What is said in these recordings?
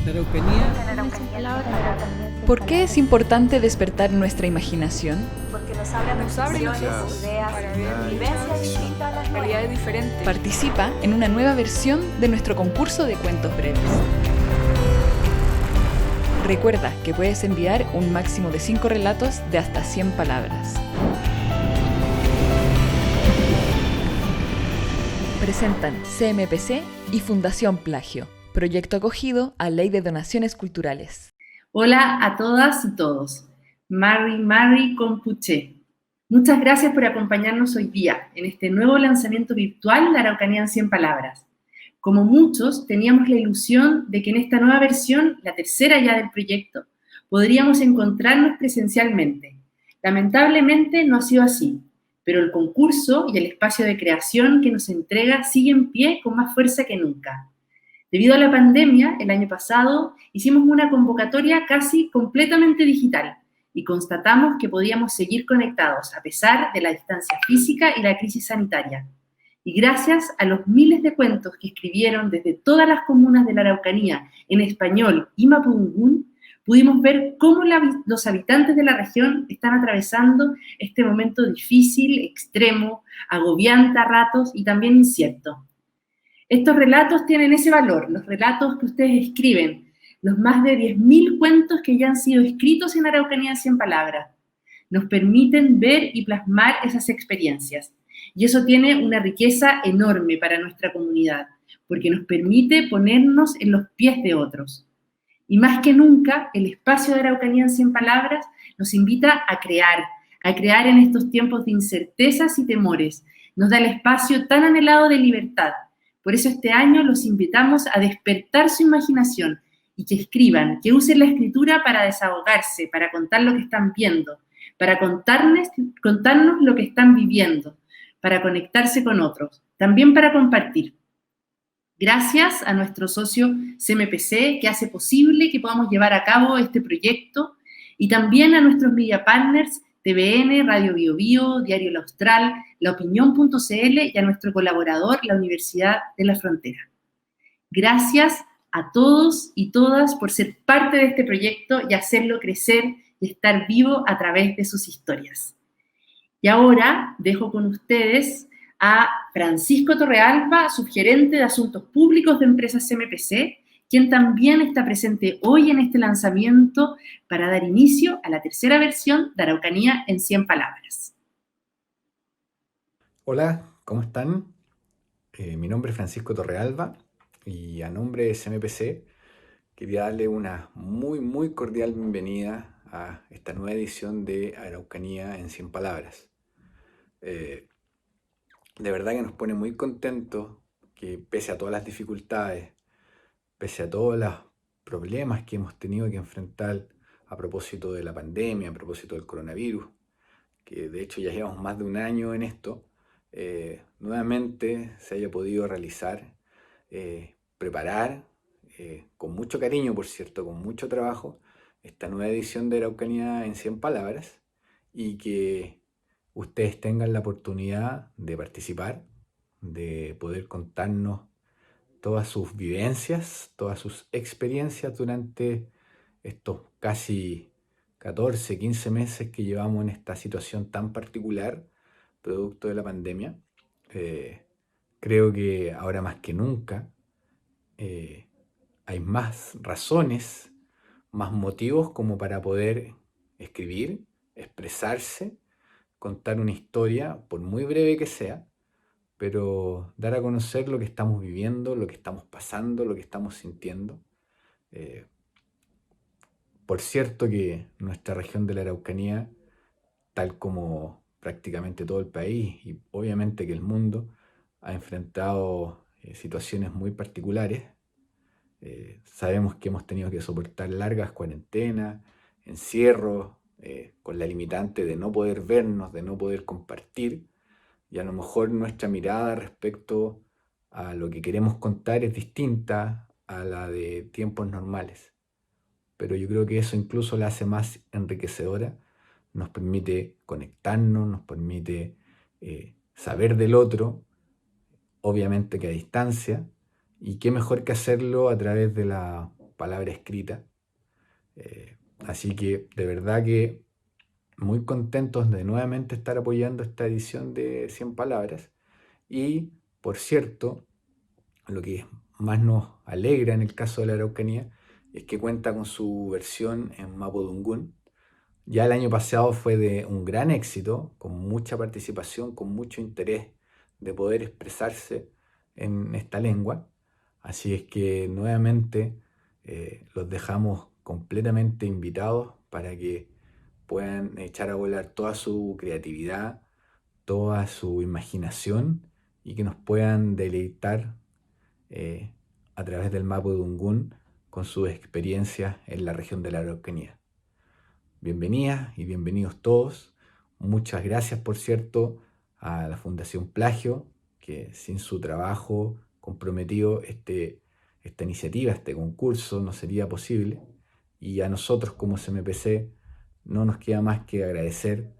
La Araucanía. ¿Por qué es importante despertar nuestra imaginación? Porque nos abren opciones, ideas, vivencias distintas a las realidades diferentes. Participa en una nueva versión de nuestro concurso de cuentos breves. Recuerda que puedes enviar un máximo de 5 relatos de hasta 100 palabras. Presentan CMPC y Fundación Plagio, proyecto acogido a Ley de Donaciones Culturales. Hola a todas y todos. Mari Compuche. Muchas gracias por acompañarnos hoy día en este nuevo lanzamiento virtual de Araucanía en 100 palabras. Como muchos, teníamos la ilusión de que en esta nueva versión, la tercera ya del proyecto, podríamos encontrarnos presencialmente. Lamentablemente no ha sido así, pero el concurso y el espacio de creación que nos entrega sigue en pie con más fuerza que nunca. Debido a la pandemia, el año pasado hicimos una convocatoria casi completamente digital y constatamos que podíamos seguir conectados a pesar de la distancia física y la crisis sanitaria. Y gracias a los miles de cuentos que escribieron desde todas las comunas de la Araucanía en español y mapudungún, pudimos ver cómo los habitantes de la región están atravesando este momento difícil, extremo, agobiante a ratos y también incierto. Estos relatos tienen ese valor, los relatos que ustedes escriben, los más de 10.000 cuentos que ya han sido escritos en Araucanía en 100 palabras. Nos permiten ver y plasmar esas experiencias. Y eso tiene una riqueza enorme para nuestra comunidad, porque nos permite ponernos en los pies de otros. Y más que nunca, el espacio de Araucanía en 100 palabras nos invita a crear en estos tiempos de incertezas y temores. Nos da el espacio tan anhelado de libertad. Por eso este año los invitamos a despertar su imaginación y que escriban, que usen la escritura para desahogarse, para contar lo que están viendo, para contarnos lo que están viviendo, para conectarse con otros, también para compartir. Gracias a nuestro socio CMPC que hace posible que podamos llevar a cabo este proyecto y también a nuestros media partners TVN, Radio Bio Bio, Diario La Austral, laopinión.cl y a nuestro colaborador, la Universidad de la Frontera. Gracias a todos y todas por ser parte de este proyecto y hacerlo crecer y estar vivo a través de sus historias. Y ahora dejo con ustedes a Francisco Torrealba, subgerente de Asuntos Públicos de Empresas CMPC, quien también está presente hoy en este lanzamiento para dar inicio a la tercera versión de Araucanía en 100 palabras. Hola, ¿cómo están? Mi nombre es Francisco Torrealba y a nombre de CMPC quería darle una muy cordial bienvenida a esta nueva edición de Araucanía en 100 palabras. De verdad que nos pone muy contentos que pese a todas las dificultades, pese a todos los problemas que hemos tenido que enfrentar a propósito de la pandemia, a propósito del coronavirus, que de hecho ya llevamos más de un año en esto, nuevamente se haya podido realizar, preparar, con mucho cariño, por cierto, con mucho trabajo, esta nueva edición de Araucanía en 100 palabras y que ustedes tengan la oportunidad de participar, de poder contarnos todas sus vivencias, todas sus experiencias durante estos casi 14, 15 meses que llevamos en esta situación tan particular, producto de la pandemia. Creo que ahora más que nunca hay más razones, más motivos como para poder escribir, expresarse, contar una historia, por muy breve que sea, pero dar a conocer lo que estamos viviendo, lo que estamos pasando, lo que estamos sintiendo. Por cierto que nuestra región de la Araucanía, tal como prácticamente todo el país y obviamente que el mundo, ha enfrentado situaciones muy particulares. Sabemos que hemos tenido que soportar largas cuarentenas, encierros, con la limitante de no poder vernos, de no poder compartir, y a lo mejor nuestra mirada respecto a lo que queremos contar es distinta a la de tiempos normales. Pero yo creo que eso incluso la hace más enriquecedora, nos permite conectarnos, nos permite saber del otro, obviamente que a distancia, y qué mejor que hacerlo a través de la palabra escrita. Así que de verdad que muy contentos de nuevamente estar apoyando esta edición de 100 palabras. Y, por cierto, lo que más nos alegra en el caso de la Araucanía es que cuenta con su versión en Mapudungún. Ya el año pasado fue de un gran éxito, con mucha participación, con mucho interés de poder expresarse en esta lengua. Así es que nuevamente los dejamos completamente invitados para que puedan echar a volar toda su creatividad, toda su imaginación y que nos puedan deleitar a través del Mapudungún con sus experiencias en la región de la Araucanía. Bienvenidas y bienvenidos todos. Muchas gracias, por cierto, a la Fundación Plagio, que sin su trabajo comprometido esta iniciativa, este concurso no sería posible. Y a nosotros como CMPC no nos queda más que agradecer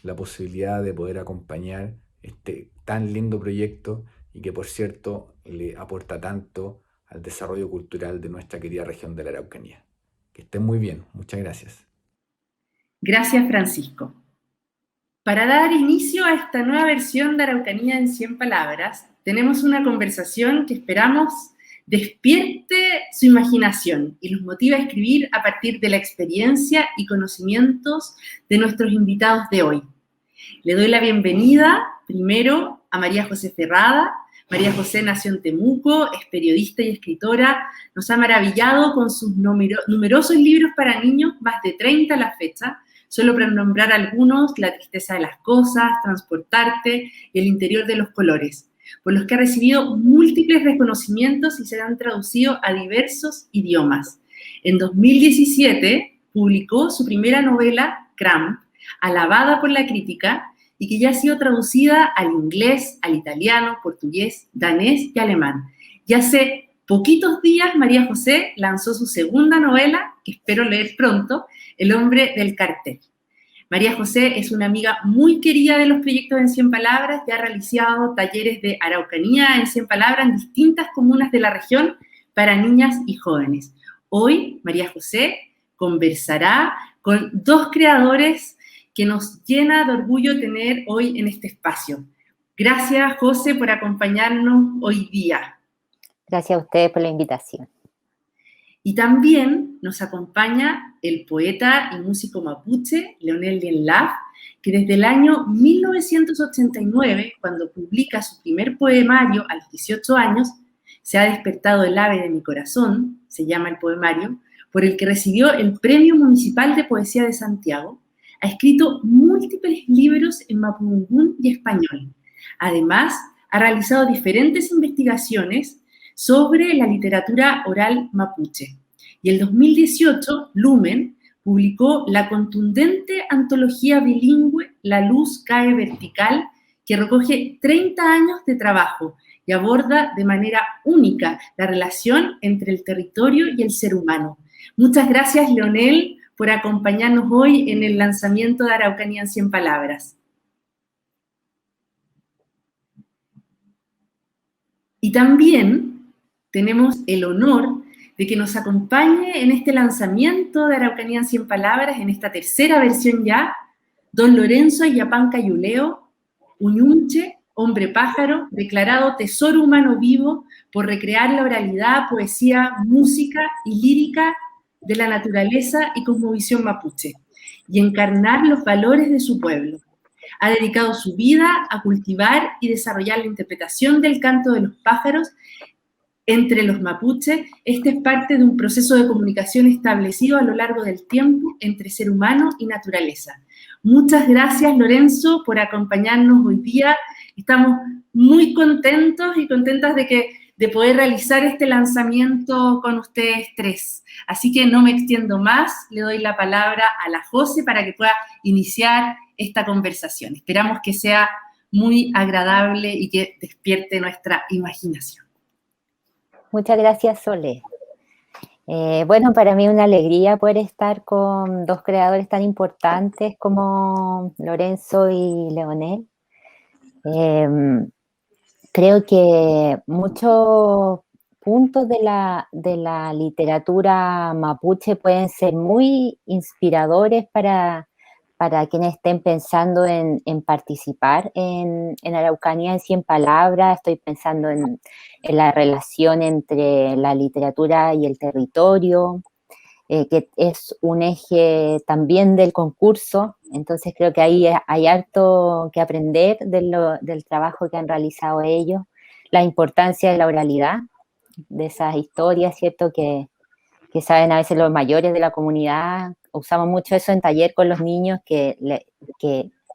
la posibilidad de poder acompañar este tan lindo proyecto y que, por cierto, le aporta tanto al desarrollo cultural de nuestra querida región de la Araucanía. Que estén muy bien. Muchas gracias. Gracias, Francisco. Para dar inicio a esta nueva versión de Araucanía en 100 palabras, tenemos una conversación que esperamos despierte su imaginación y los motive a escribir a partir de la experiencia y conocimientos de nuestros invitados de hoy. Le doy la bienvenida primero a María José Ferrada. María José nació en Temuco, es periodista y escritora, nos ha maravillado con sus numerosos libros para niños, más de 30 a la fecha, solo para nombrar algunos: La tristeza de las cosas, Transportarte y El interior de los colores, por los que ha recibido múltiples reconocimientos y se han traducido a diversos idiomas. En 2017 publicó su primera novela, Cramp, alabada por la crítica, y que ya ha sido traducida al inglés, al italiano, portugués, danés y alemán. Y hace poquitos días María José lanzó su segunda novela, que espero leer pronto, El hombre del cartel. María José es una amiga muy querida de los proyectos en 100 palabras, ya ha realizado talleres de Araucanía en 100 palabras en distintas comunas de la región para niñas y jóvenes. Hoy María José conversará con dos creadores que nos llena de orgullo tener hoy en este espacio. Gracias, José, por acompañarnos hoy día. Gracias a ustedes por la invitación. Y también nos acompaña el poeta y músico mapuche, Leonel Lienlaf, que desde el año 1989, cuando publica su primer poemario a los 18 años, Se ha despertado el ave de mi corazón, se llama el poemario, por el que recibió el Premio Municipal de Poesía de Santiago. Ha escrito múltiples libros en mapudungún y español. Además, ha realizado diferentes investigaciones sobre la literatura oral mapuche. Y en 2018, Lumen publicó la contundente antología bilingüe La luz cae vertical, que recoge 30 años de trabajo y aborda de manera única la relación entre el territorio y el ser humano. Muchas gracias, Leonel, por acompañarnos hoy en el lanzamiento de Araucanía en 100 palabras. Y también tenemos el honor de que nos acompañe en este lanzamiento de Araucanía en 100 palabras, en esta tercera versión ya, don Lorenzo Ayapanca Yuleo, Uñunche, hombre pájaro, declarado tesoro humano vivo por recrear la oralidad, poesía, música y lírica de la naturaleza y cosmovisión mapuche, y encarnar los valores de su pueblo. Ha dedicado su vida a cultivar y desarrollar la interpretación del canto de los pájaros entre los mapuches. Este es parte de un proceso de comunicación establecido a lo largo del tiempo entre ser humano y naturaleza. Muchas gracias, Lorenzo, por acompañarnos hoy día. Estamos muy contentos y contentas de poder realizar este lanzamiento con ustedes tres. Así que no me extiendo más, le doy la palabra a la José para que pueda iniciar esta conversación. Esperamos que sea muy agradable y que despierte nuestra imaginación. Muchas gracias, Sole. Bueno, para mí es una alegría poder estar con dos creadores tan importantes como Lorenzo y Leonel. Creo que muchos puntos de la literatura mapuche pueden ser muy inspiradores para quienes estén pensando en participar en Araucanía en 100 palabras. Estoy pensando en la relación entre la literatura y el territorio, que es un eje también del concurso. Entonces creo que ahí hay harto que aprender del trabajo que han realizado ellos, la importancia de la oralidad, de esas historias, ¿cierto?, que saben a veces los mayores de la comunidad. Usamos mucho eso en taller con los niños, que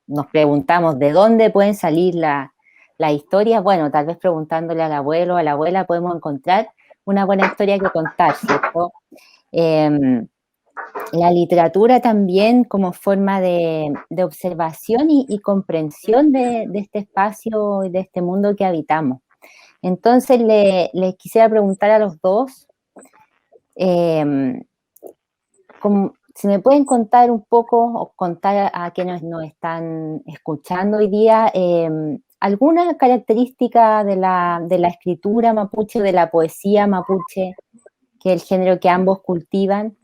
nos preguntamos de dónde pueden salir las historias. Bueno, tal vez preguntándole al abuelo o a la abuela podemos encontrar una buena historia que contar, ¿cierto? La literatura también como forma de observación y comprensión de este espacio y de este mundo que habitamos. Entonces, les quisiera preguntar a los dos, si me pueden contar un poco, o contar a quienes nos están escuchando hoy día, alguna característica de la escritura mapuche, de la poesía mapuche, que es el género que ambos cultivan,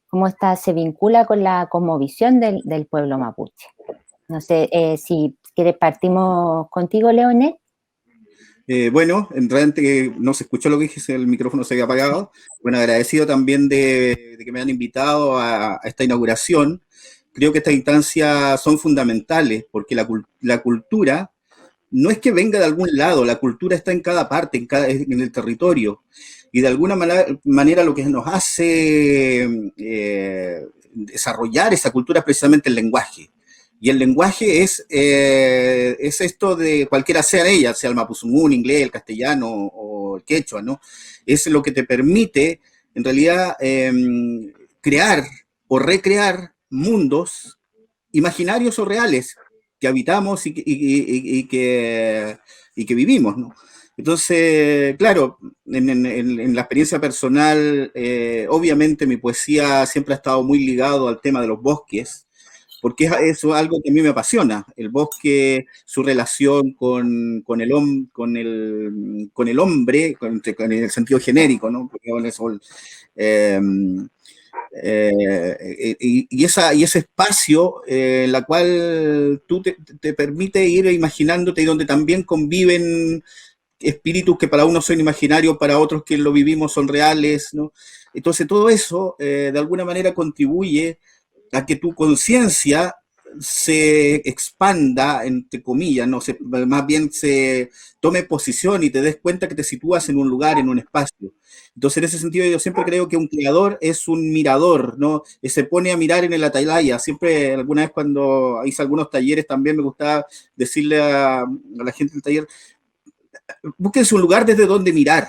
cómo se vincula con la cosmovisión del pueblo mapuche. No sé, si quieres partimos contigo, Leonel. Bueno, realmente no se escuchó lo que dije, el micrófono se había apagado. Bueno, agradecido también de que me han invitado a esta inauguración. Creo que estas instancias son fundamentales porque la cultura no es que venga de algún lado, la cultura está en cada parte, en el territorio. Y de alguna manera lo que nos hace desarrollar esa cultura es precisamente el lenguaje. Y el lenguaje es esto de cualquiera sea ella, sea el mapuzungún, inglés, el castellano o el quechua, ¿no? Es lo que te permite, en realidad, crear o recrear mundos imaginarios o reales que habitamos y que vivimos, ¿no? Entonces, claro, en la experiencia personal, obviamente mi poesía siempre ha estado muy ligado al tema de los bosques, porque eso es algo que a mí me apasiona, el bosque, su relación con el hombre, en el sentido genérico, ¿no? Porque, bueno, eso, y ese espacio en la cual tú te permite ir imaginándote y donde también conviven espíritus que para unos son imaginarios, para otros que lo vivimos son reales, ¿no? Entonces todo eso de alguna manera contribuye a que tu conciencia se expanda, entre comillas, ¿no? Más bien se tome posición y te des cuenta que te sitúas en un lugar, en un espacio. Entonces, en ese sentido, yo siempre creo que un creador es un mirador, ¿no? Se pone a mirar en el atalaya. Siempre, alguna vez cuando hice algunos talleres, también me gustaba decirle a la gente del taller, búsquense un lugar desde donde mirar.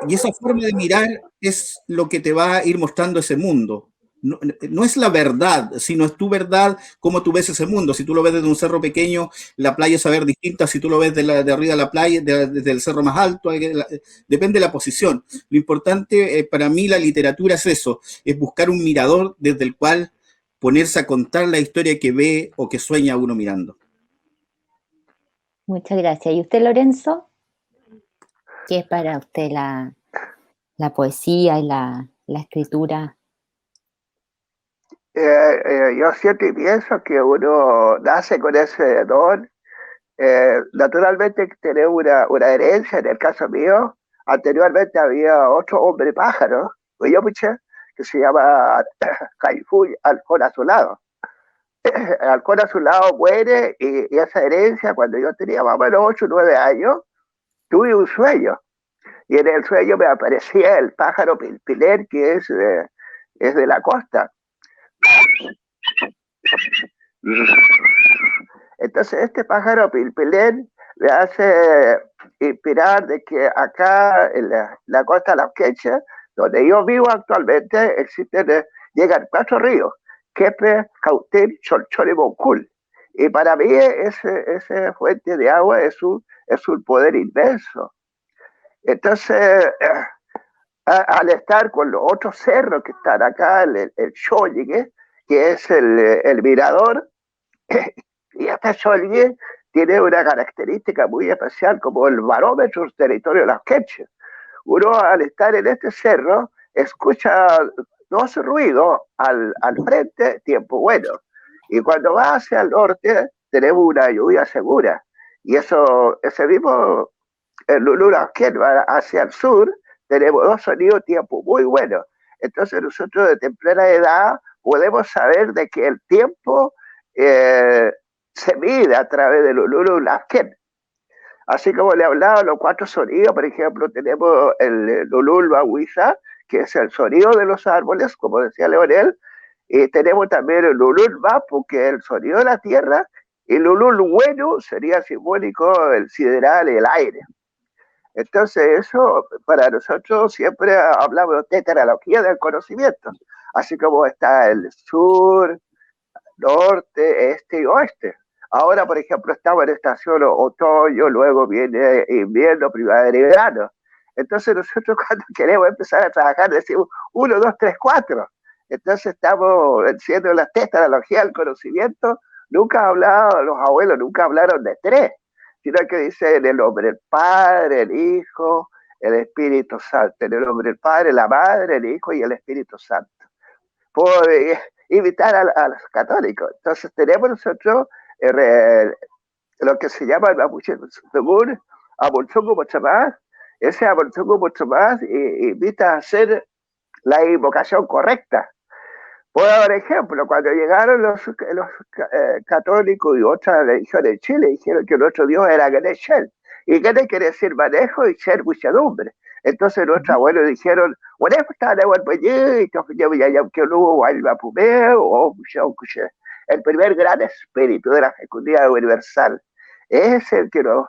Y esa forma de mirar es lo que te va a ir mostrando ese mundo. No es la verdad, sino es tu verdad, cómo tú ves ese mundo. Si tú lo ves desde un cerro pequeño, la playa es a ver distinta. Si tú lo ves de arriba de la playa, desde el cerro más alto, depende de la posición. Lo importante para mí la literatura es eso, es buscar un mirador desde el cual ponerse a contar la historia que ve o que sueña uno mirando. Muchas gracias. ¿Y usted, Lorenzo? ¿Qué es para usted la poesía y la escritura? Yo siento y pienso que uno nace con ese don. Naturalmente hay que tener una herencia. En el caso mío, anteriormente había otro hombre pájaro, que se llama Caifuy, Halcón Azulado. Halcón Azulado muere y esa herencia, cuando yo tenía más o menos 8 o 9 años, tuve un sueño. Y en el sueño me aparecía el pájaro pilpiler, que es de la costa. Entonces este pájaro pilpilén me hace inspirar de que acá en la costa de la Quecha, donde yo vivo actualmente, llegan 4 ríos: Quepe, Cautín, Cholchol y Boncul. Y para mí ese fuente de agua es un poder inmenso. Entonces, al estar con los otros cerros que están acá, el Xóligue, que es el mirador, y esta Xóligue tiene una característica muy especial como el barómetro del territorio de las queches. Uno al estar en este cerro escucha dos ruidos al frente, tiempo bueno. Y cuando va hacia el norte tenemos una lluvia segura. Y ese mismo Lululauquén va hacia el sur, tenemos dos sonidos, tiempo muy buenos. Entonces nosotros de temprana edad podemos saber de que el tiempo se mide a través de Lululauquén. Así como le hablaba, los cuatro sonidos, por ejemplo, tenemos el Lulul Bahuiza, que es el sonido de los árboles, como decía Leonel, y tenemos también el Lulul Bapu, que es el sonido de la tierra, y Lulul Bueno sería simbólico el sideral y el aire. Entonces eso, para nosotros siempre hablamos de tetralogía del conocimiento, así como está el sur, norte, este y oeste. Ahora, por ejemplo, estamos en estación otoño, luego viene invierno, primavera y verano. Entonces nosotros cuando queremos empezar a trabajar decimos 1, 2, 3, 4. Entonces estamos haciendo la tetralogía del conocimiento. Nunca los abuelos nunca hablaron de 3, sino que dicen el hombre, el Padre, el Hijo, el Espíritu Santo. En el hombre, el Padre, la Madre, el Hijo y el Espíritu Santo. Por invitar a los católicos. Entonces tenemos nosotros lo que se llama el mapuche según Abulzungu Pachamás. Ese Abulzungu Pachamás invita a hacer la invocación correcta. Por ejemplo, cuando llegaron los católicos y otras religiones en Chile, dijeron que nuestro Dios era Ganeshel. Y Ganesh quiere decir manejo y ser muchedumbre. Entonces nuestros abuelos dijeron, el primer gran espíritu de la fecundidad universal es el que nos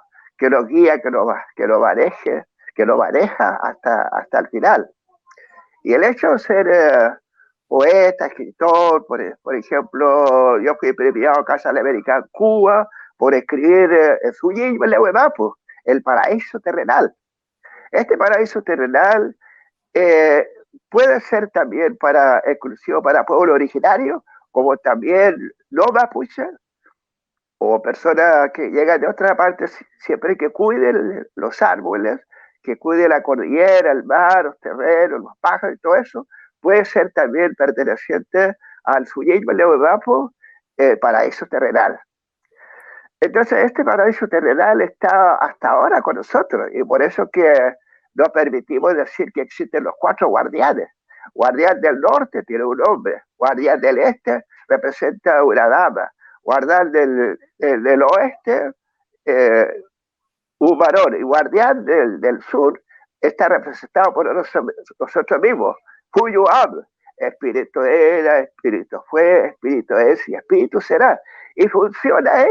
guía, que nos maneja hasta el final. Y el hecho de ser poeta, escritor, por ejemplo, yo fui premiado en Casa de la América en Cuba por escribir El paraíso terrenal. Este paraíso terrenal puede ser también exclusivo para pueblo originario, como también no mapuche, o personas que llegan de otra parte, siempre que cuiden los árboles, que cuiden la cordillera, el mar, los terrenos, los pájaros y todo eso, puede ser también perteneciente al paraíso terrenal. Entonces este paraíso terrenal está hasta ahora con nosotros y por eso que nos permitimos decir que existen los 4 guardianes. Guardián del norte tiene un hombre, guardián del este representa una dama, guardián del oeste un varón y guardián del sur está representado por nosotros mismos. Fuyuab, espíritu era, espíritu fue, espíritu es y espíritu será. Y funciona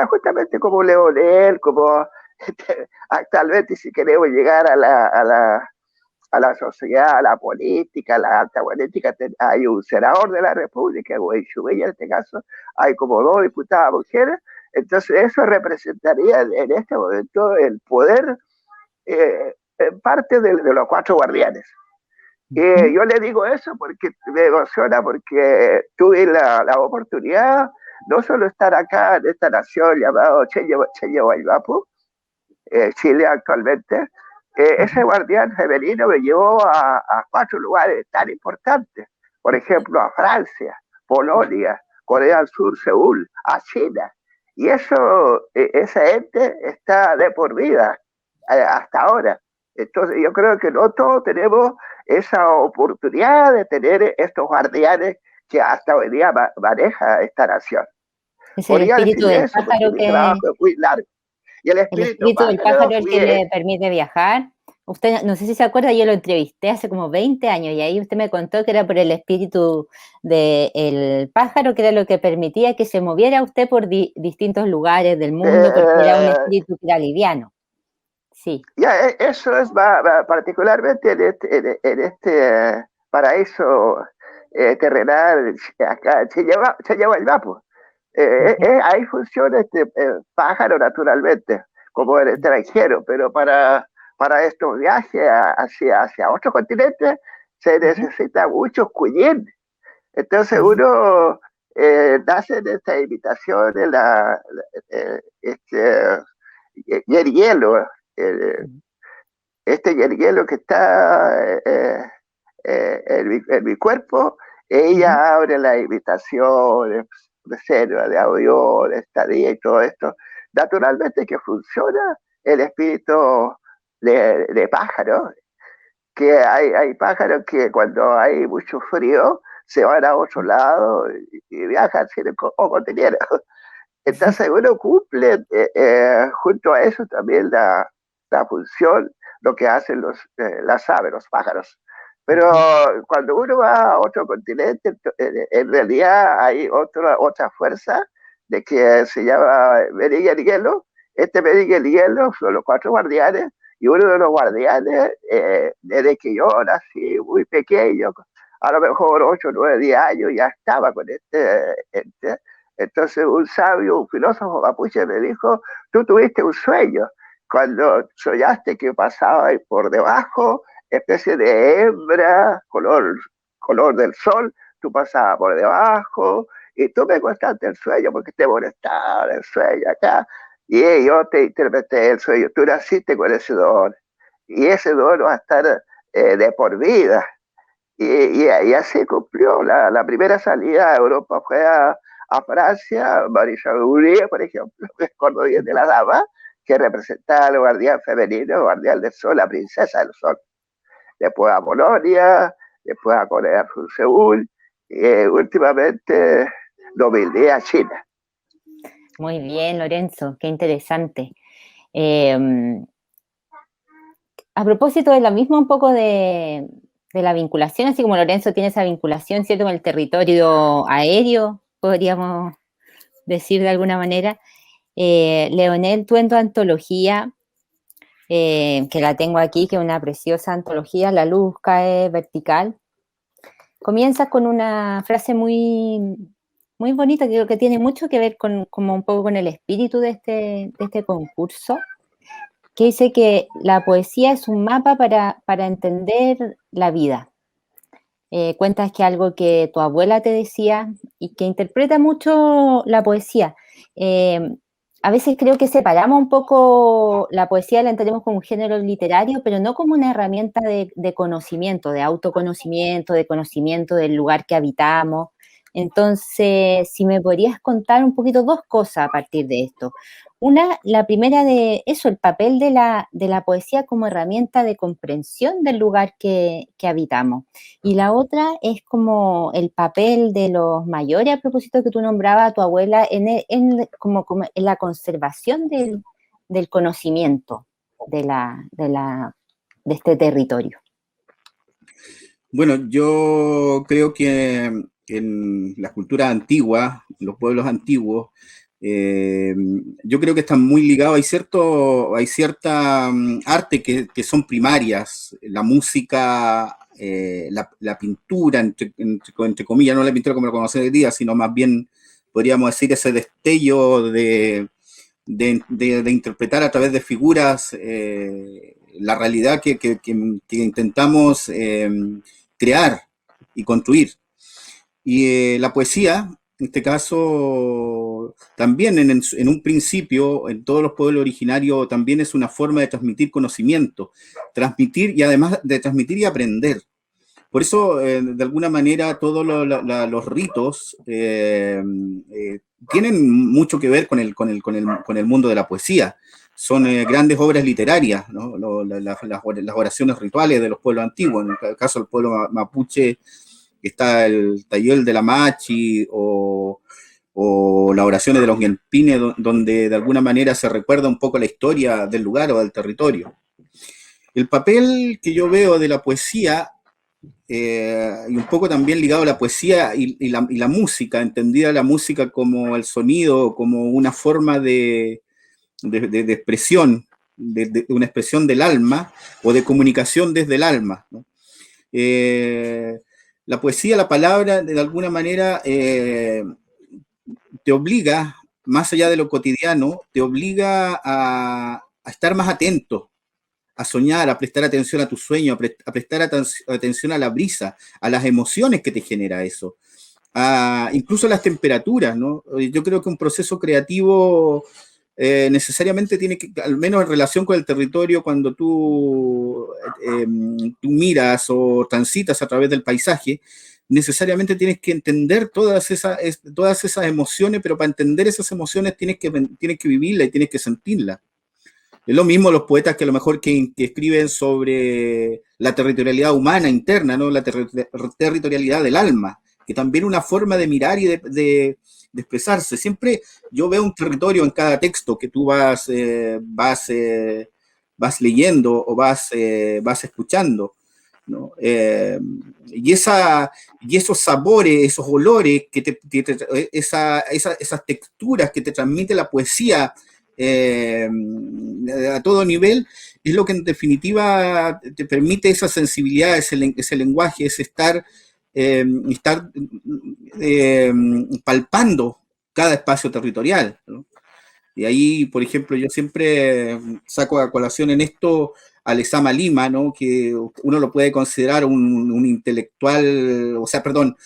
justamente como Leonel, como actualmente si queremos llegar a la sociedad, a la política, a la alta política, hay un senador de la República, o en Chubella en este caso, hay como 2 diputadas mujeres, entonces eso representaría en este momento el poder en parte de los 4 guardianes. Yo le digo eso porque me emociona, porque tuve la oportunidad no solo estar acá en esta nación llamada Cheyehuaybapu, Chile actualmente, ese guardián femenino me llevó a 4 lugares tan importantes, por ejemplo a Francia, Polonia, Corea del Sur, Seúl, a China, y ese ente está de por vida hasta ahora. Entonces yo creo que no todos tenemos esa oportunidad de tener estos guardianes que hasta hoy día maneja esta nación. Es el espíritu del pájaro que... trabajo es muy largo. Y el espíritu del pájaro es el que le permite viajar. Usted, no sé si se acuerda, yo lo entrevisté hace como 20 años y ahí usted me contó que era por el espíritu del pájaro, que era lo que permitía que se moviera usted por distintos lugares del mundo, porque era un espíritu que era liviano. Sí. Ya, eso es particularmente en este paraíso terrenal, acá se lleva el vapo. Ahí funciona este pájaro naturalmente, como el extranjero, pero para estos viajes hacia otros continentes se necesita mucho cuyin. Entonces uno nacen estas imitaciones, Yerielo, este Yerielo que está en mi cuerpo, ella abre las imitaciones, reserva de audio, de estadía y todo esto. Naturalmente que funciona el espíritu de pájaro, que hay pájaros que cuando hay mucho frío se van a otro lado y viajan sin el cotidiano. Entonces uno cumple junto a eso también la función, lo que hacen las aves, los pájaros. Pero cuando uno va a otro continente, en realidad hay otra fuerza de que se llama Meriguelielo. Este Meriguelielo son los 4 guardianes, y uno de los guardianes, desde que yo nací muy pequeño, a lo mejor 8, 9, 10 años, ya estaba con entonces un sabio, un filósofo mapuche me dijo, tú tuviste un sueño, cuando soñaste que pasaba por debajo, especie de hembra, color del sol, tú pasabas por debajo, y tú me contaste el sueño porque te molestaba el sueño acá, y yo te interpreté el sueño, tú naciste con ese don, y ese don va a estar de por vida. Y así cumplió. La primera salida a Europa fue a Francia, Marie Chaudière, por ejemplo, me acuerdo bien de la dama, que representaba al guardián femenino, el guardián del sol, la princesa del sol. Después a Polonia, después a Corea del Seúl, y últimamente 2010 a China. Muy bien, Lorenzo, qué interesante. A propósito de lo mismo, un poco de la vinculación, así como Lorenzo tiene esa vinculación, ¿cierto?, con el territorio aéreo, podríamos decir de alguna manera. Leonel, tú en tu antología, que la tengo aquí, que es una preciosa antología, La luz cae vertical, comienzas con una frase muy, muy bonita, que creo que tiene mucho que ver como un poco con el espíritu de este concurso, que dice que la poesía es un mapa para entender la vida. Cuentas que algo que tu abuela te decía y que interpreta mucho la poesía. A veces creo que separamos un poco la poesía, la entendemos como un género literario, pero no como una herramienta de conocimiento, de autoconocimiento, de conocimiento del lugar que habitamos. Entonces, si me podrías contar un poquito 2 cosas a partir de esto. La primera de eso, el papel de la poesía como herramienta de comprensión del lugar que habitamos. Y la otra es como el papel de los mayores, a propósito que tú nombrabas a tu abuela, como en la conservación del conocimiento de este territorio. Bueno, yo creo que en las culturas antiguas, en los pueblos antiguos, yo creo que están muy ligados, hay cierta arte que son primarias, la música, la pintura, entre comillas, no la pintura como la conocemos hoy día, sino más bien, podríamos decir, ese destello de interpretar a través de figuras la realidad que intentamos crear y construir. Y la poesía, en este caso, también en un principio, en todos los pueblos originarios, también es una forma de transmitir conocimiento, transmitir y además de transmitir y aprender. Por eso, de alguna manera, todos los ritos tienen mucho que ver con el mundo de la poesía. Son grandes obras literarias, ¿no? Las oraciones rituales de los pueblos antiguos. En el caso del pueblo mapuche está el Tayol de la Machi o las oraciones de los Ngenpines, donde de alguna manera se recuerda un poco la historia del lugar o del territorio. El papel que yo veo de la poesía, y un poco también ligado a la poesía y la música, entendida la música como el sonido, como una forma de expresión, de una expresión del alma o de comunicación desde el alma, ¿no? La poesía, la palabra, de alguna manera te obliga, más allá de lo cotidiano, te obliga a estar más atento, a soñar, a prestar atención a tu sueño, a prestar atención a la brisa, a las emociones que te genera eso. incluso las temperaturas, ¿no? Yo creo que un proceso creativo necesariamente tiene que, al menos en relación con el territorio, cuando tú miras o transitas a través del paisaje, necesariamente tienes que entender todas esas emociones, pero para entender esas emociones tienes que vivirlas y tienes que sentirlas. Es lo mismo los poetas que a lo mejor que escriben sobre la territorialidad humana interna, ¿no? La territorialidad del alma, que también es una forma de mirar y de expresarse. Siempre yo veo un territorio en cada texto que tú vas leyendo o vas escuchando, ¿no? Y esos sabores, esos olores, esas texturas que te transmite la poesía a todo nivel, es lo que en definitiva te permite esa sensibilidad, ese lenguaje, ese estar palpando cada espacio territorial, ¿no? Y ahí, por ejemplo, yo siempre saco a colación en esto a Lezama Lima, ¿no? Que uno lo puede considerar un intelectual, o sea, perdón,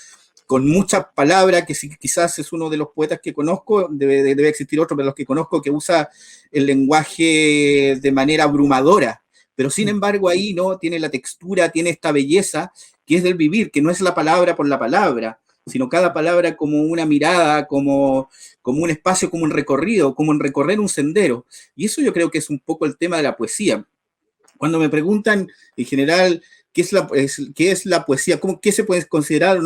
con muchas palabras, que quizás es uno de los poetas que conozco, debe existir otro, pero los que conozco, que usa el lenguaje de manera abrumadora, pero sin embargo ahí no tiene la textura, tiene esta belleza que es del vivir, que no es la palabra por la palabra, sino cada palabra como una mirada, como un espacio, como un recorrido, como en recorrer un sendero. Y eso yo creo que es un poco el tema de la poesía. Cuando me preguntan en general qué es la poesía, qué se puede considerar o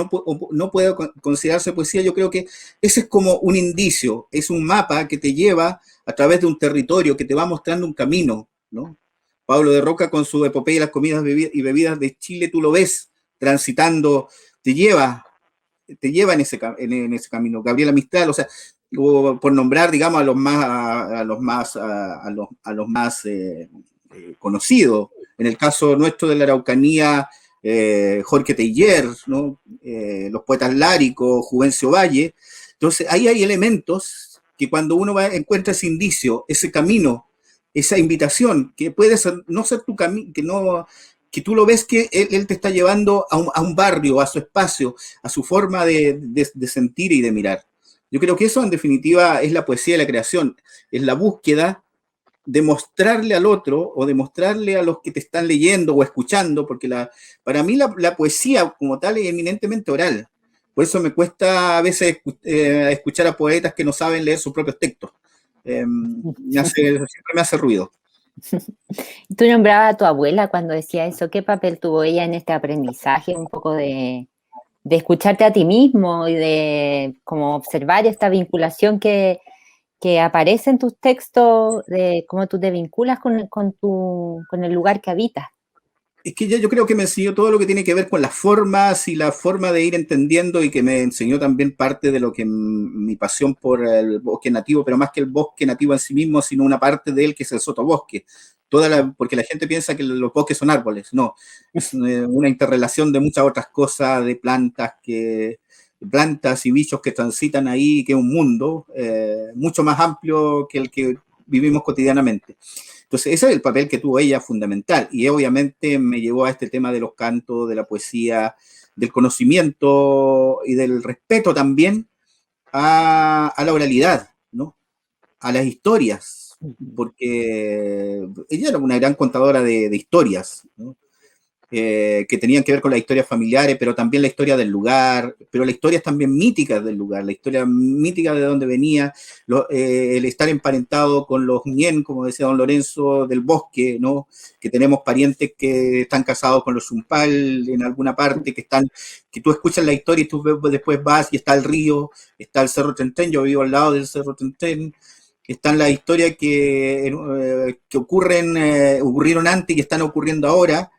no puede considerarse poesía, yo creo que ese es como un indicio, es un mapa que te lleva a través de un territorio, que te va mostrando un camino, ¿no? Pablo de Roca con su epopeya de las comidas y bebidas de Chile, tú lo ves transitando, te lleva en ese camino. Gabriela Mistral, o sea, por nombrar, digamos, a los más conocidos. En el caso nuestro de la Araucanía, Jorge Teillier, ¿no? Los poetas láricos, Juvencio Valle. Entonces, ahí hay elementos que cuando uno encuentra ese indicio, ese camino, esa invitación, que puede ser, no ser tu camino, que tú lo ves que él te está llevando a un barrio, a su espacio, a su forma de sentir y de mirar. Yo creo que eso en definitiva es la poesía de la creación, es la búsqueda de mostrarle al otro o de mostrarle a los que te están leyendo o escuchando, porque para mí la poesía como tal es eminentemente oral. Por eso me cuesta a veces escuchar a poetas que no saben leer sus propios textos. Siempre me hace ruido. Tú nombrabas a tu abuela cuando decía eso. ¿Qué papel tuvo ella en este aprendizaje? Un poco de escucharte a ti mismo y de como observar esta vinculación que aparece en tus textos, de cómo tú te vinculas con el lugar que habitas. Es que yo creo que me enseñó todo lo que tiene que ver con las formas y la forma de ir entendiendo, y que me enseñó también parte de lo que mi pasión por el bosque nativo, pero más que el bosque nativo en sí mismo, sino una parte de él que es el sotobosque. Porque la gente piensa que los bosques son árboles. No, es una interrelación de muchas otras cosas, de plantas y bichos que transitan ahí, que es un mundo mucho más amplio que el que vivimos cotidianamente. Entonces, ese es el papel que tuvo ella fundamental, y obviamente me llevó a este tema de los cantos, de la poesía, del conocimiento y del respeto también a la oralidad, ¿no? A las historias, porque ella era una gran contadora de historias, ¿no? Que tenían que ver con las historias familiares, pero también la historia del lugar, pero las historias también míticas del lugar, la historia mítica de dónde venía, el estar emparentado con los ñen, como decía don Lorenzo, del bosque, ¿no? Que tenemos parientes que están casados con los Chumpal en alguna parte, que tú escuchas la historia y tú después vas y está el río, está el Cerro Trentén, yo vivo al lado del Cerro Trentén. Están las historias que ocurrieron antes y que están ocurriendo ahora,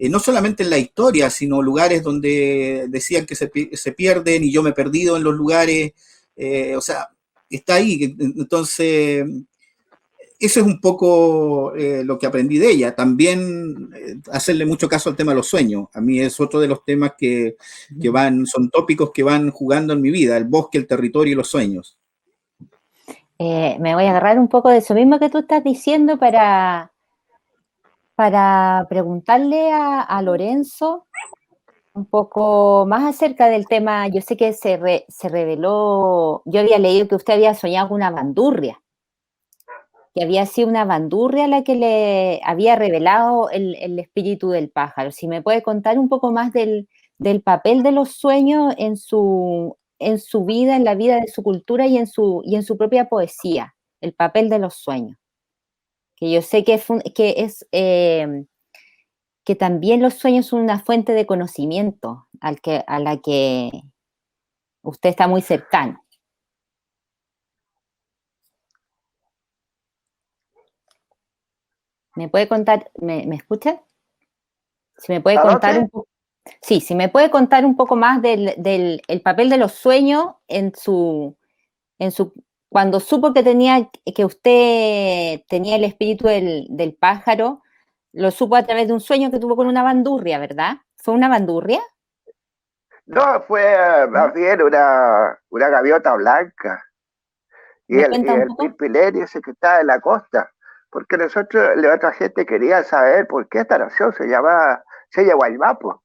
no solamente en la historia, sino lugares donde decían que se pierden y yo me he perdido en los lugares, o sea, está ahí. Entonces, eso es un poco lo que aprendí de ella. También hacerle mucho caso al tema de los sueños. A mí es otro de los temas que son tópicos que van jugando en mi vida, el bosque, el territorio y los sueños. Me voy a agarrar un poco de eso mismo que tú estás diciendo para preguntarle a Lorenzo un poco más acerca del tema. Yo sé que se reveló, yo había leído que usted había soñado con una bandurria, que había sido una bandurria la que le había revelado el espíritu del pájaro. Si me puede contar un poco más del papel de los sueños en su vida, en la vida de su cultura y en su propia poesía, el papel de los sueños. Que yo sé que también los sueños son una fuente de conocimiento a la que usted está muy cercano. ¿Me puede contar, me escucha? Si me puede contar un poco. Sí, si me puede contar un poco más del el papel de los sueños cuando supo que usted tenía el espíritu del pájaro, lo supo a través de un sueño que tuvo con una bandurria, ¿verdad? ¿Fue una bandurria? No, fue más bien una gaviota blanca. Y ¿Me el, y cuenta un el poco? Pilpileni ese que está en la costa. Porque nosotros, la otra gente quería saber por qué esta nación se llama Guaymapo.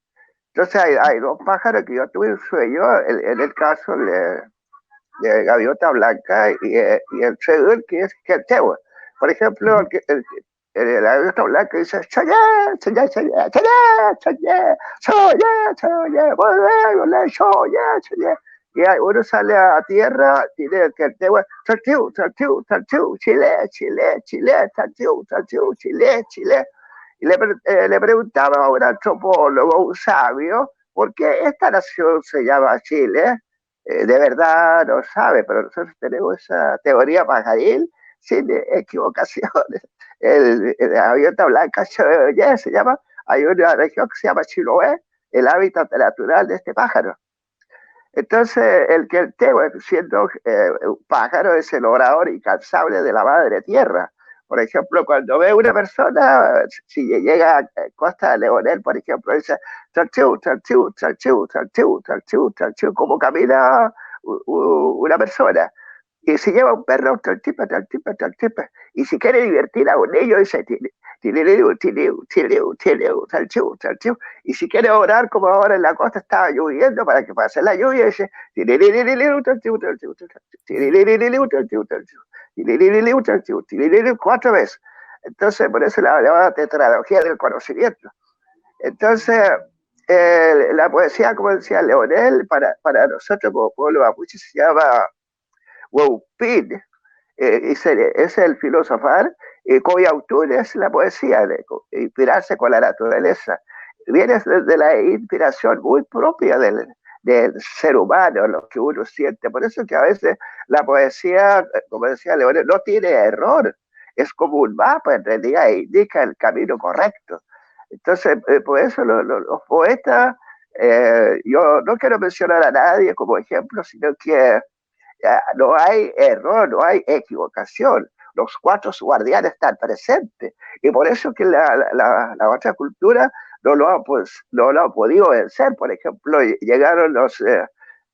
Entonces hay dos pájaros que yo tuve un sueño, en el caso de gaviota blanca y el segundo que es quechua. Por ejemplo, la gaviota blanca dice, soñé, soñé, soñé, soñé, soñé, soñé, soñé, volé, volé, soñé, soñé. Y uno sale a tierra, tiene el quechua, saltiu, saltiu, saltiu, Chile, Chile, Chile, saltiu, saltiu, Chile, Chile. Y le preguntaba a un antropólogo, un sabio, ¿por qué esta nación se llama Chile? De verdad no sabe, pero nosotros tenemos esa teoría pajaril sin equivocaciones. La aviota blanca Choya se llama, hay una región que se llama Chiloé, el hábitat natural de este pájaro. Entonces, el quertehue, siendo un pájaro, es el orador incansable de la madre tierra. Por ejemplo, cuando ve una persona, si llega a Costa de Leonel, por ejemplo, dice chanchu, chanchu, chanchu, chanchu, chanchu, chanchu, como camina una persona. Y si lleva un perro, taltipa, taltipa, taltipa. Y si quiere divertir a un niño, dice tiliriu, tiliu, tiliu, tiliu, talchiu, talchiu. Y si quiere orar, como ahora en la costa estaba lloviendo, para que pase la lluvia, dice tiliririu, talchiu, talchiu, tiliririu, talchiu, talchiu, tiliririu, talchiu, tiliririu, 4 veces. Entonces, por eso la llamada tetralogía del conocimiento. Entonces, la poesía, como decía Leonel, para nosotros como pueblo mapuche se llama Waupin, es el filosofar, coautor es la poesía, de inspirarse con la naturaleza. Viene de la inspiración muy propia del ser humano, lo que uno siente. Por eso que a veces la poesía, como decía León, no tiene error. Es como un mapa, en realidad, e indica el camino correcto. Entonces, por eso los poetas, yo no quiero mencionar a nadie como ejemplo, sino que no hay error, no hay equivocación. Los 4 guardianes están presentes. Y por eso que la otra cultura no lo ha podido vencer. Por ejemplo, llegaron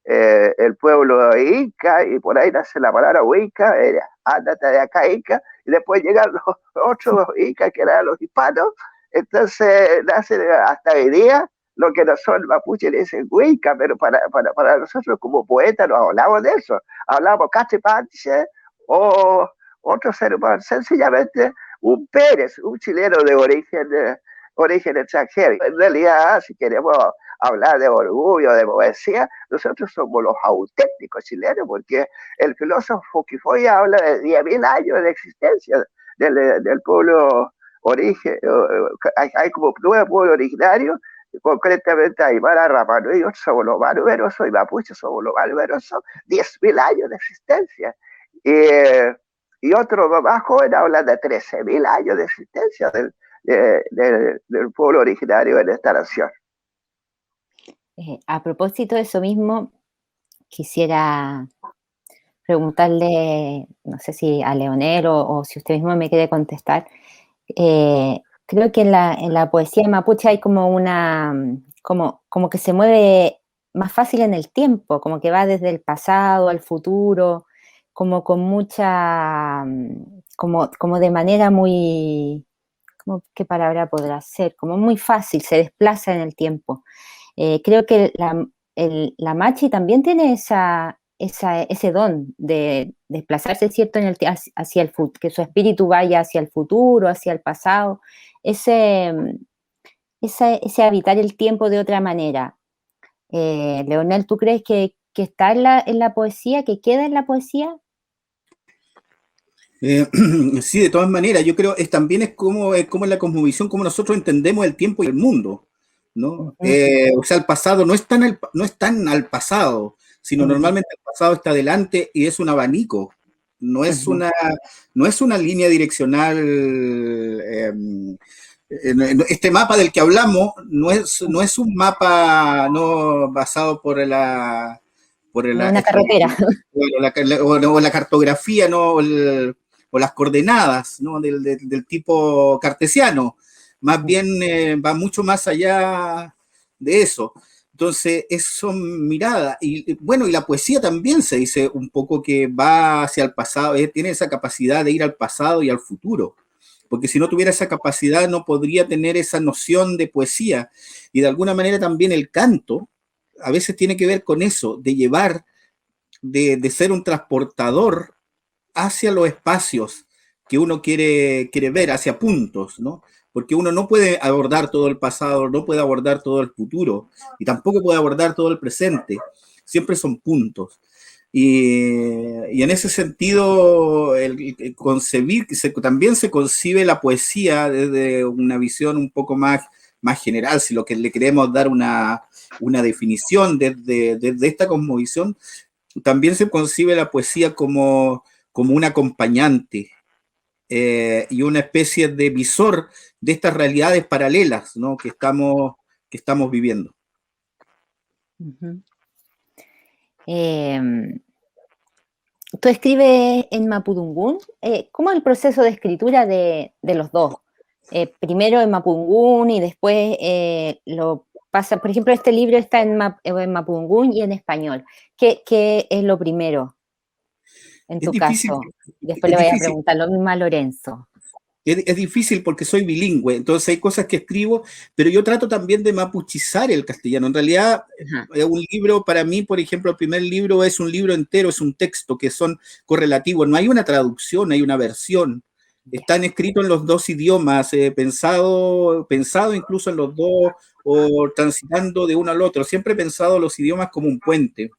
el pueblo inca y por ahí nace la palabra inca, ándate de acá inca, y después llegan los otros incas que eran los hispanos. Entonces nace hasta hoy día lo que no son mapuche le dicen huica, pero para nosotros como poetas no hablamos de eso, hablamos cachipanche o otro ser humano, sencillamente un Pérez, un chileno de origen extranjero. En realidad, si queremos hablar de orgullo, de poesía, nosotros somos los auténticos chilenos, porque el filósofo Fukifoya habla de 10.000 años de existencia del pueblo origen, hay como 9 pueblos originarios, concretamente Aymara, Rapano y otros somos los más numerosos, y Mapuche somos los más numerosos, 10.000 años de existencia. Y otro más joven habla de 13.000 años de existencia del pueblo originario en esta nación. A propósito de eso mismo, quisiera preguntarle, no sé si a Leonel o si usted mismo me quiere contestar. Creo que en la poesía mapuche hay como como que se mueve más fácil en el tiempo, como que va desde el pasado al futuro, como con mucha, como de manera muy, ¿qué palabra podrá ser? Como muy fácil, se desplaza en el tiempo. Creo que la Machi también tiene ese don de desplazarse, ¿cierto?, hacia el futuro, que su espíritu vaya hacia el futuro, hacia el pasado, ese habitar el tiempo de otra manera. Leonel, ¿tú crees que está en la poesía, que queda en la poesía? Sí, de todas maneras, yo creo también es como en la cosmovisión, como nosotros entendemos el tiempo y el mundo, ¿no? O sea, el pasado no es tan al pasado, sino normalmente el pasado está adelante y es un abanico, no es una línea direccional. Este mapa del que hablamos no es un mapa no basado por Una carretera. o la cartografía, ¿no? O las coordenadas, ¿no? del tipo cartesiano. Más bien va mucho más allá de eso. Entonces, son miradas. Y bueno, y la poesía también se dice un poco que va hacia el pasado, tiene esa capacidad de ir al pasado y al futuro. Porque si no tuviera esa capacidad, no podría tener esa noción de poesía. Y de alguna manera también el canto a veces tiene que ver con eso, de llevar, de ser un transportador hacia los espacios que uno quiere ver, hacia puntos, ¿no? Porque uno no puede abordar todo el pasado, no puede abordar todo el futuro, y tampoco puede abordar todo el presente. Siempre son puntos. Y en ese sentido, el concebir, también se concibe la poesía desde una visión un poco más general, si lo que le queremos dar una definición desde esta cosmovisión, también se concibe la poesía como un acompañante y una especie de visor de estas realidades paralelas, ¿no? que estamos viviendo. Tú escribes en mapudungún. ¿Cómo es el proceso de escritura de los dos? Primero en mapudungún y después lo pasa, por ejemplo, este libro está en mapudungún y en español. ¿Qué es lo primero en tu caso? Después le voy a preguntar lo mismo a Lorenzo. Es difícil porque soy bilingüe, entonces hay cosas que escribo, pero yo trato también de mapuchizar el castellano. En realidad, un libro, para mí, por ejemplo, el primer libro es un libro entero, es un texto que son correlativos, no hay una traducción, hay una versión. Están escritos en los dos idiomas, pensado incluso en los dos, o transitando de uno al otro. Siempre he pensado los idiomas como un puente.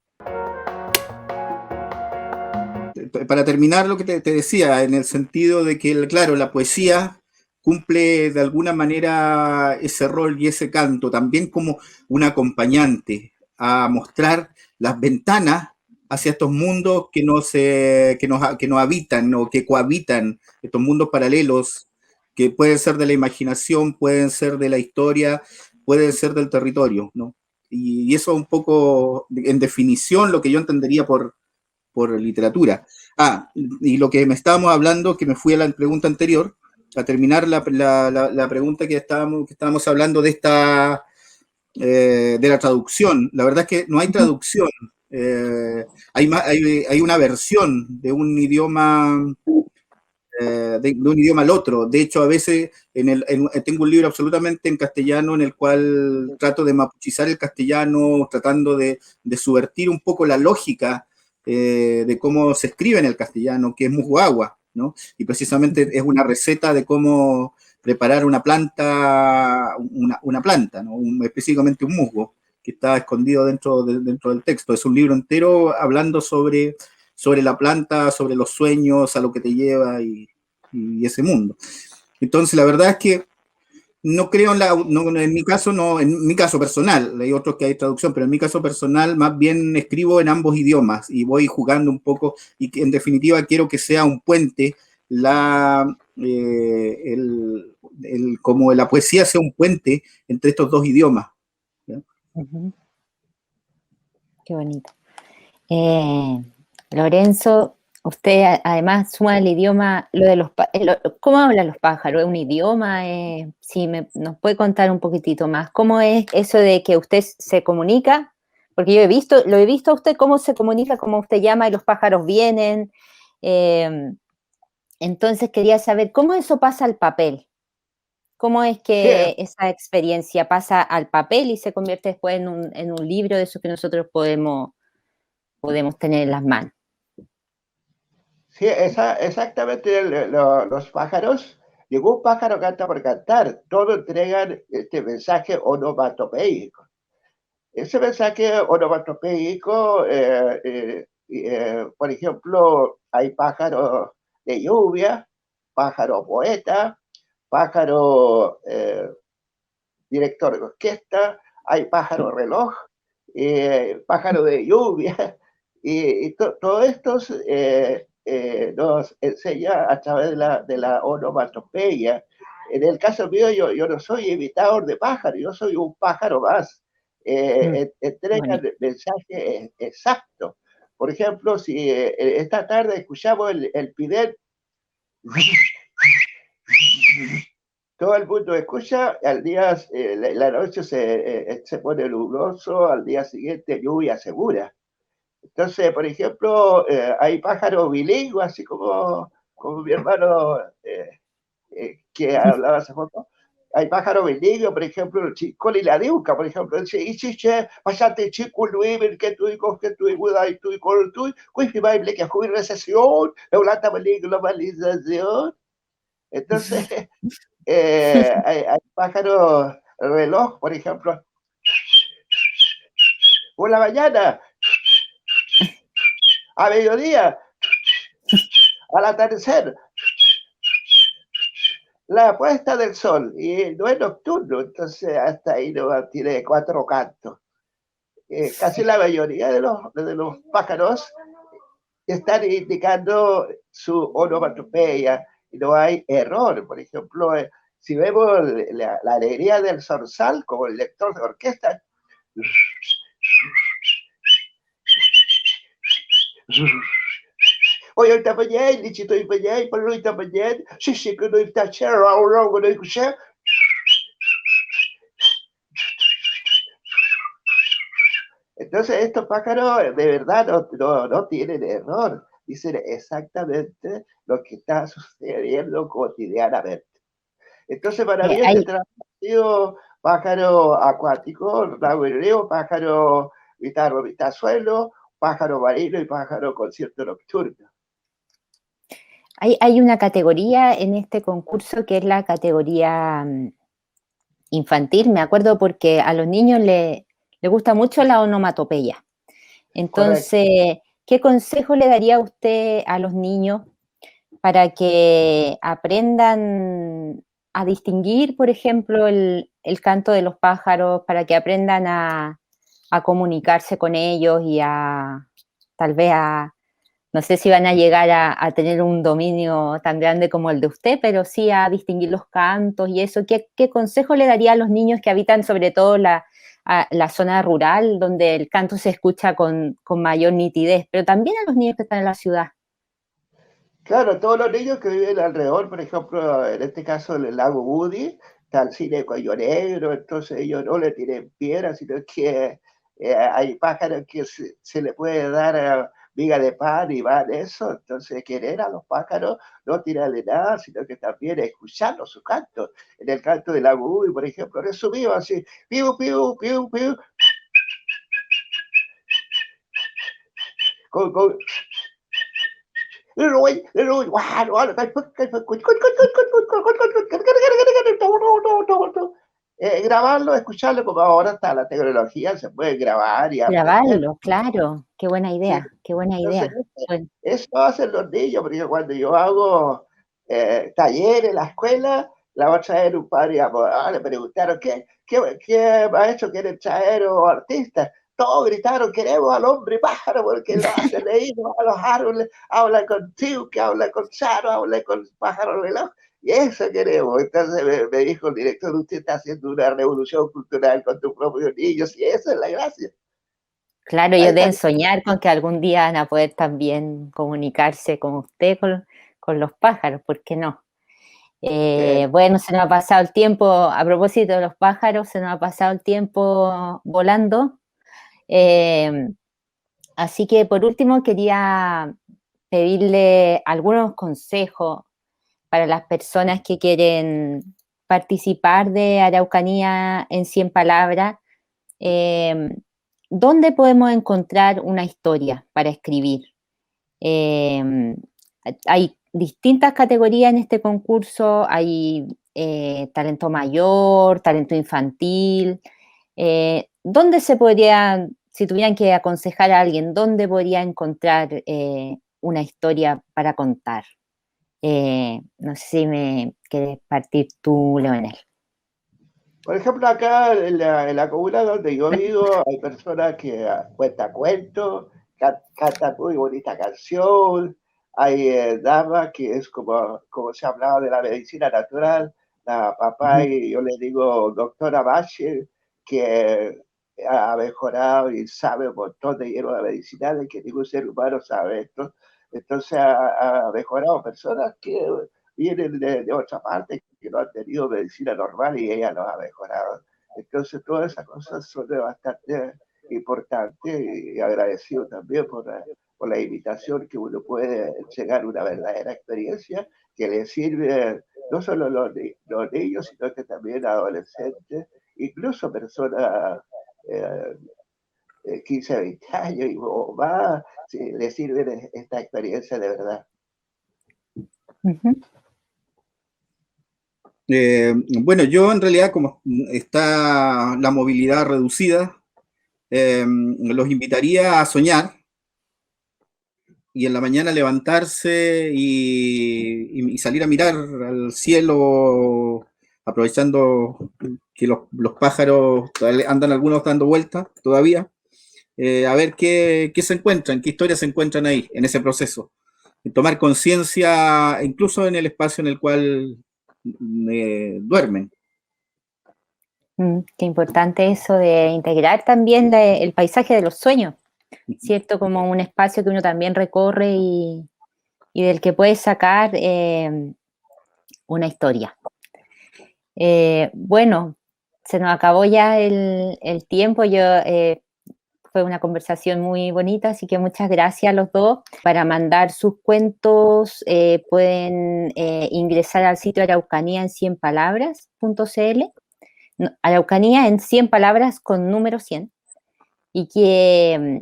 Para terminar lo que te decía, en el sentido de que, claro, la poesía cumple de alguna manera ese rol y ese canto, también como un acompañante a mostrar las ventanas hacia estos mundos que nos habitan o que cohabitan, estos mundos paralelos que pueden ser de la imaginación, pueden ser de la historia, pueden ser del territorio, ¿no? Y eso un poco, en definición, lo que yo entendería por literatura. Y lo que me estábamos hablando, que me fui a la pregunta anterior, a terminar la pregunta que estábamos hablando de esta de la traducción. La verdad es que no hay traducción. Hay una versión de un idioma de un idioma al otro. De hecho, a veces tengo un libro absolutamente en castellano en el cual trato de mapuchizar el castellano, tratando de subvertir un poco la lógica de cómo se escribe en el castellano, que es musguagua, ¿no? Y precisamente es una receta de cómo preparar una planta, ¿no? Específicamente un musgo, que está escondido dentro del texto. Es un libro entero hablando sobre la planta, sobre los sueños, a lo que te lleva y ese mundo. Entonces, la verdad es que no creo en mi caso personal, hay otros que hay traducción, pero en mi caso personal más bien escribo en ambos idiomas y voy jugando un poco y que en definitiva quiero que sea un puente, como la poesía sea un puente entre estos dos idiomas. Qué bonito. Lorenzo, usted además suma el idioma, ¿cómo hablan los pájaros? ¿Es un idioma? Sí, nos puede contar un poquitito más. ¿Cómo es eso de que usted se comunica? Porque lo he visto a usted cómo se comunica, cómo usted llama y los pájaros vienen. Entonces quería saber, ¿cómo eso pasa al papel? ¿Cómo es Sí, que esa experiencia pasa al papel y se convierte después en un libro de esos que nosotros podemos tener en las manos? sí, exactamente los pájaros. Ningún pájaro canta por cantar, todos entregan este mensaje onomatopeico. Ese mensaje onomatopeico, por ejemplo, hay pájaros de lluvia, pájaro poeta, pájaro director de orquesta, hay pájaro reloj, pájaro de lluvia, todo esto nos enseña a través de la onomatopeya. En el caso mío, yo no soy imitador de pájaro, yo soy un pájaro más. Entrega Bonito. el mensaje exacto. Por ejemplo, si esta tarde escuchamos el pidel, todo el mundo escucha, al día, la noche se pone nubloso, al día siguiente lluvia segura. Entonces, por ejemplo, hay pájaros bilingües, así como mi hermano que hablaba hace poco. Hay pájaros bilingües, por ejemplo, el chico y la diuca, por ejemplo, dice, y si che, pasate chico Luis, que tú y Buda y tú y con tú, cuifi baile que fue recesión, eulata globalización. Entonces, hay pájaros reloj, por ejemplo, por la mañana, a mediodía, al atardecer, la puesta del sol, y no es nocturno, entonces hasta ahí no tiene 4 cantos. Casi la mayoría de los pájaros están indicando su onomatopeya y no hay error. Por ejemplo, si vemos la alegría del zorzal como el lector de orquesta, oye, está mañana, lichito y mañana, por lo está mañana, sí, que no está chévere, ahora no escuché. Entonces, estos pájaros de verdad no tienen error, dicen exactamente lo que está sucediendo cotidianamente. Entonces, para mí este Hay, trabajo ha sido pájaro acuático, laguerreo, pájaro guitarro, suelo, pájaro marino y pájaro concierto nocturno. hay una categoría en este concurso que es la categoría infantil, me acuerdo porque a los niños le gusta mucho la onomatopeya. Correcto. Entonces, ¿qué consejo le daría usted a los niños para que aprendan a distinguir, por ejemplo, el canto de los pájaros, para que aprendan a comunicarse con ellos y tal vez no sé si van a llegar a tener un dominio tan grande como el de usted, pero sí a distinguir los cantos y eso? ¿Qué consejo le daría a los niños que habitan sobre todo la zona rural, donde el canto se escucha con mayor nitidez, pero también a los niños que están en la ciudad? Claro, todos los niños que viven alrededor, por ejemplo, en este caso del lago Woody, está el cine Cuello Negro, entonces ellos no le tienen piedra, sino que hay pájaros que se le puede dar miga de pan y van eso, entonces querer a los pájaros, no tirarle nada, sino que también escucharlos, su canto. En el canto del lago Woody, por ejemplo, resumido así, piu, piu, piu, piu, con grabarlo, escucharlo, como ahora está la tecnología, se puede grabar y aprender. Grabarlo, claro, qué buena Sí. idea, qué buena Entonces, idea. Bueno, eso hacen los niños, porque cuando yo hago taller en la escuela, la va a traer un padre y le preguntaron, ¿qué maestro quieren traer o artistas? Todos gritaron, queremos al hombre pájaro, porque lo hace leer a los árboles, habla con Tiuque, habla con Charo, habla con pájaro reloj, y eso queremos. Entonces me dijo el director, usted está haciendo una revolución cultural con tus propios niños, y esa es la gracia. claro, Ahí ellos está. deben soñar con que algún día van a poder también comunicarse con usted, con los pájaros, ¿por qué no? Bueno, se nos ha pasado el tiempo, a propósito de los pájaros, se nos ha pasado el tiempo volando. Eh, Así que por último quería pedirle algunos consejos para las personas que quieren participar de Araucanía en 100 palabras, ¿dónde podemos encontrar una historia para escribir? Hay distintas categorías en este concurso, hay talento mayor, talento infantil. ¿Dónde se podría, si tuvieran que aconsejar a alguien, dónde podría encontrar una historia para contar? No sé si me quieres partir tú, Leonel. Por ejemplo, acá en la comuna donde yo vivo, hay personas que cuentan cuentos, cantan muy bonita canción, hay damas que es como se hablaba de la medicina natural, la papá, y yo le digo doctora Bache, que ha mejorado y sabe un montón de hierbas medicinales que ningún ser humano sabe esto. Entonces ha mejorado personas que vienen de otra parte, que no han tenido medicina normal y ella los ha mejorado. Entonces todas esas cosas son bastante importantes y agradecido también por la invitación que uno puede llegar a una verdadera experiencia que le sirve no solo a los niños, sino que también a adolescentes, incluso personas 15, 20 años o más, sí, le sirve esta experiencia de verdad. Bueno, yo en realidad, como está la movilidad reducida, los invitaría a soñar y en la mañana levantarse y salir a mirar al cielo, aprovechando que los pájaros andan algunos dando vueltas todavía, a ver qué se encuentran, qué historias se encuentran ahí, en ese proceso. Tomar conciencia, incluso en el espacio en el cual duermen. Qué importante eso de integrar también el paisaje de los sueños, ¿cierto? Como un espacio que uno también recorre y del que puede sacar una historia. Bueno, se nos acabó ya el tiempo. Fue una conversación muy bonita, así que muchas gracias a los dos. Para mandar sus cuentos pueden ingresar al sitio Araucanía en 100 palabras.cl. Araucanía en 100 palabras con número 100, y que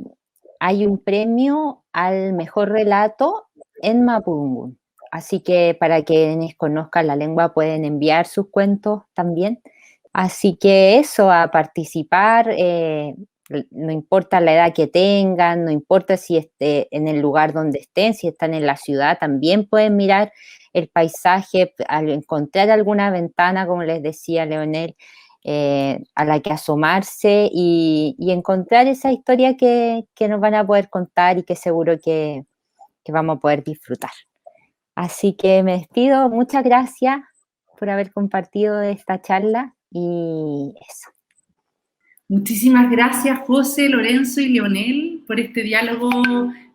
hay un premio al mejor relato en mapudungun. Así que para quienes conozcan la lengua pueden enviar sus cuentos también. Así que eso, a participar, no importa la edad que tengan, no importa si esté en el lugar donde estén, si están en la ciudad, también pueden mirar el paisaje, al encontrar alguna ventana, como les decía Leonel, a la que asomarse y encontrar esa historia que nos van a poder contar y que seguro que vamos a poder disfrutar. Así que me despido, muchas gracias por haber compartido esta charla y eso. Muchísimas gracias, José, Lorenzo y Leonel, por este diálogo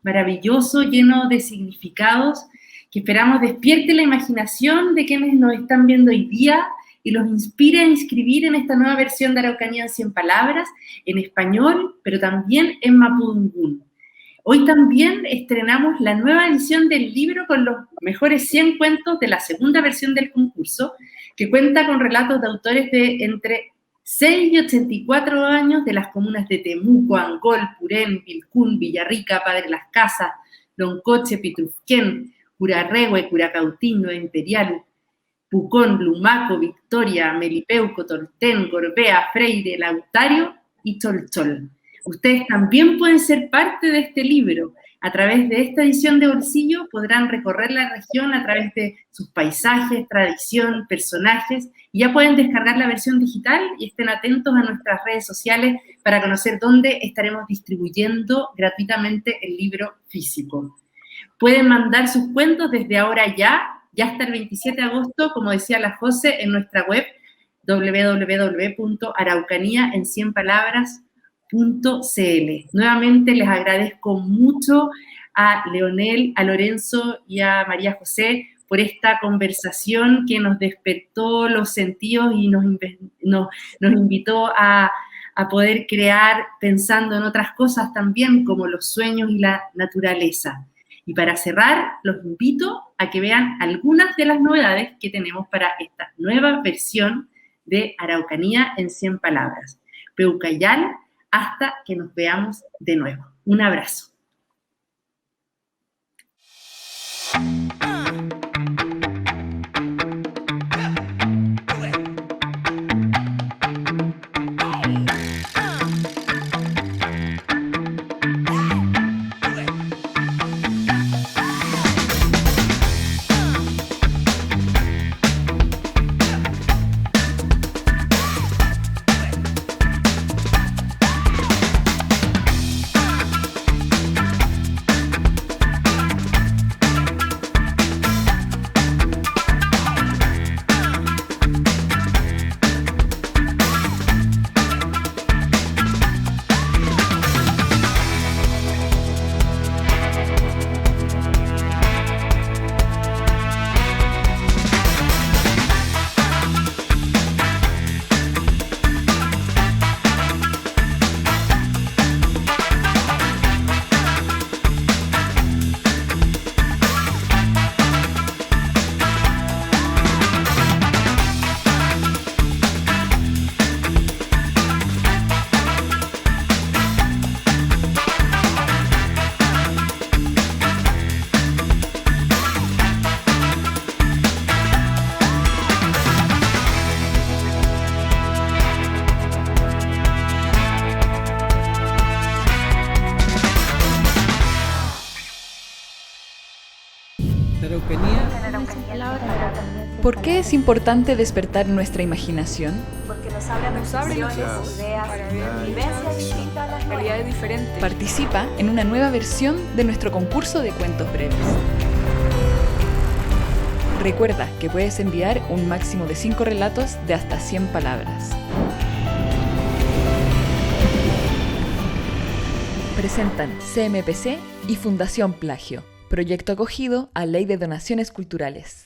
maravilloso, lleno de significados, que esperamos despierte la imaginación de quienes nos están viendo hoy día y los inspire a inscribir en esta nueva versión de Araucanía en 100 palabras, en español, pero también en mapudungun. Hoy también estrenamos la nueva edición del libro con los mejores 100 cuentos de la segunda versión del concurso, que cuenta con relatos de autores de entre 6 y 84 años de las comunas de Temuco, Angol, Purén, Vilcún, Villarrica, Padre Las Casas, Loncoche, Pitrufquén, Curarrehue, Curacautiño, Imperial, Pucón, Lumaco, Victoria, Melipeuco, Tortén, Gorbea, Freire, Lautario y Cholchol. Ustedes también pueden ser parte de este libro. A través de esta edición de bolsillo podrán recorrer la región a través de sus paisajes, tradición, personajes, y ya pueden descargar la versión digital y estén atentos a nuestras redes sociales para conocer dónde estaremos distribuyendo gratuitamente el libro físico. Pueden mandar sus cuentos desde ahora ya hasta el 27 de agosto, como decía la José, en nuestra web www.araucanía.en100palabras.cl. Nuevamente les agradezco mucho a Leonel, a Lorenzo y a María José por esta conversación que nos despertó los sentidos y nos invitó a poder crear pensando en otras cosas también, como los sueños y la naturaleza. Y para cerrar, los invito a que vean algunas de las novedades que tenemos para esta nueva versión de Araucanía en 100 palabras. Peucayal, hasta que nos veamos de nuevo. Un abrazo. ¿Por qué es importante despertar nuestra imaginación? Porque nos abre los ojos, ideas, vivencias distintas a las realidades diferentes. Participa en una nueva versión de nuestro concurso de cuentos breves. Recuerda que puedes enviar un máximo de 5 relatos de hasta 100 palabras. Presentan CMPC y Fundación Plagio, proyecto acogido a Ley de Donaciones Culturales.